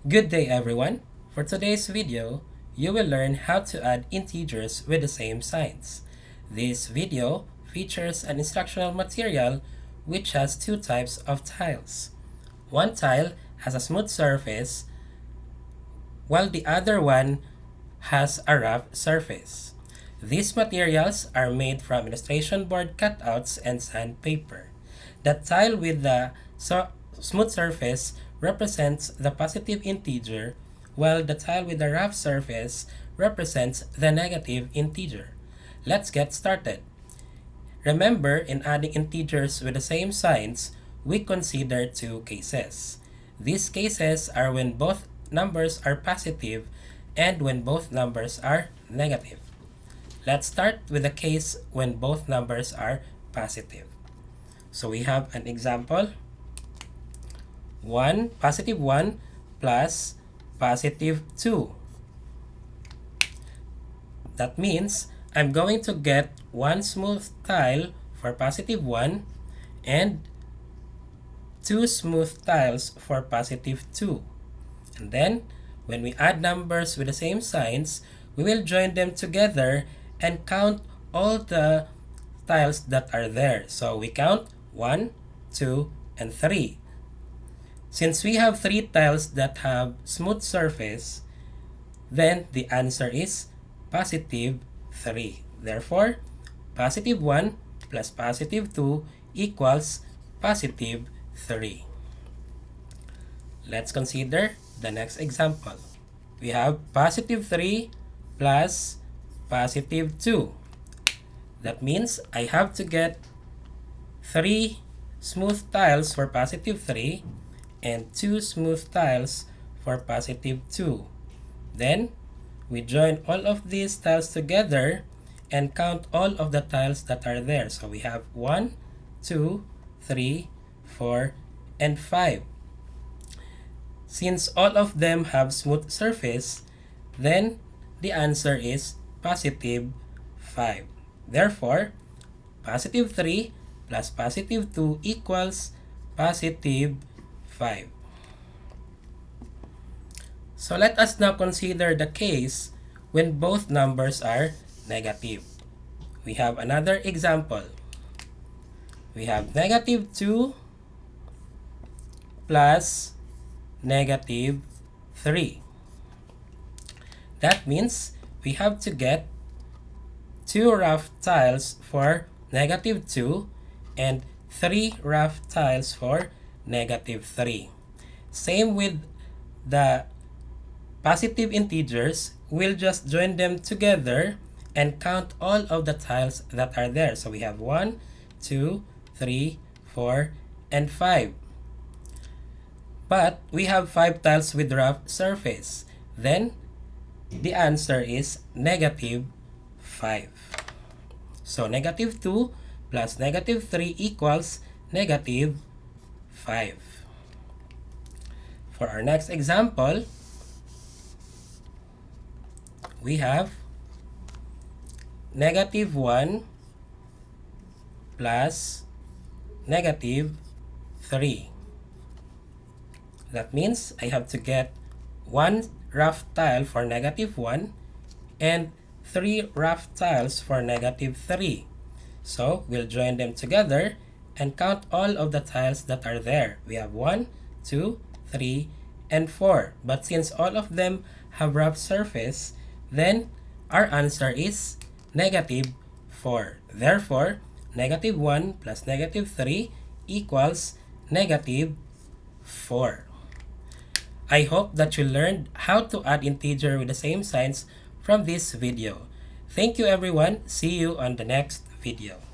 Good day everyone! For today's video, you will learn how to add integers with the same signs. This video features an instructional material which has two types of tiles. One tile has a smooth surface while the other one has a rough surface. These materials are made from illustration board cutouts and sandpaper. The tile with the smooth surface represents the positive integer, while the tile with the rough surface represents the negative integer. Let's get started. Remember, in adding integers with the same signs, we consider two cases. These cases are when both numbers are positive and when both numbers are negative. Let's start with the case when both numbers are positive. So we have an example. Positive 1 plus positive 2. That means I'm going to get one smooth tile for positive 1 and two smooth tiles for positive 2. And then, when we add numbers with the same signs, we will join them together and count all the tiles that are there. So we count 1, 2, and 3. Since we have 3 tiles that have smooth surface, then the answer is positive 3. Therefore, positive 1 plus positive 2 equals positive 3. Let's consider the next example. We have positive 3 plus positive 2. That means I have to get 3 smooth tiles for positive 3 and 2 smooth tiles for positive 2. Then, we join all of these tiles together and count all of the tiles that are there. So we have 1, 2, 3, 4, and 5. Since all of them have smooth surface, then the answer is positive 5. Therefore, positive 3 plus positive 2 equals positive 5. So let us now consider the case when both numbers are negative. We have another example. We have negative 2 plus negative 3. That means we have to get 2 rough tiles for negative 2 and 3 rough tiles for negative 3. Same with the positive integers, we'll just join them together and count all of the tiles that are there. So we have 1, 2, 3, 4, and 5. But we have 5 tiles with rough surface. Then, the answer is negative 5. So, negative 2 plus negative 3 equals negative 5. For our next example, we have negative 1 plus negative 3. That means I have to get 1 rough tile for negative 1 and 3 rough tiles for negative 3. So, we'll join them together and count all of the tiles that are there. We have 1, 2, 3, and 4. But since all of them have rough surface, then our answer is negative 4. Therefore, negative 1 plus negative 3 equals negative 4. I hope that you learned how to add integer with the same signs from this video. Thank you everyone. See you on the next video.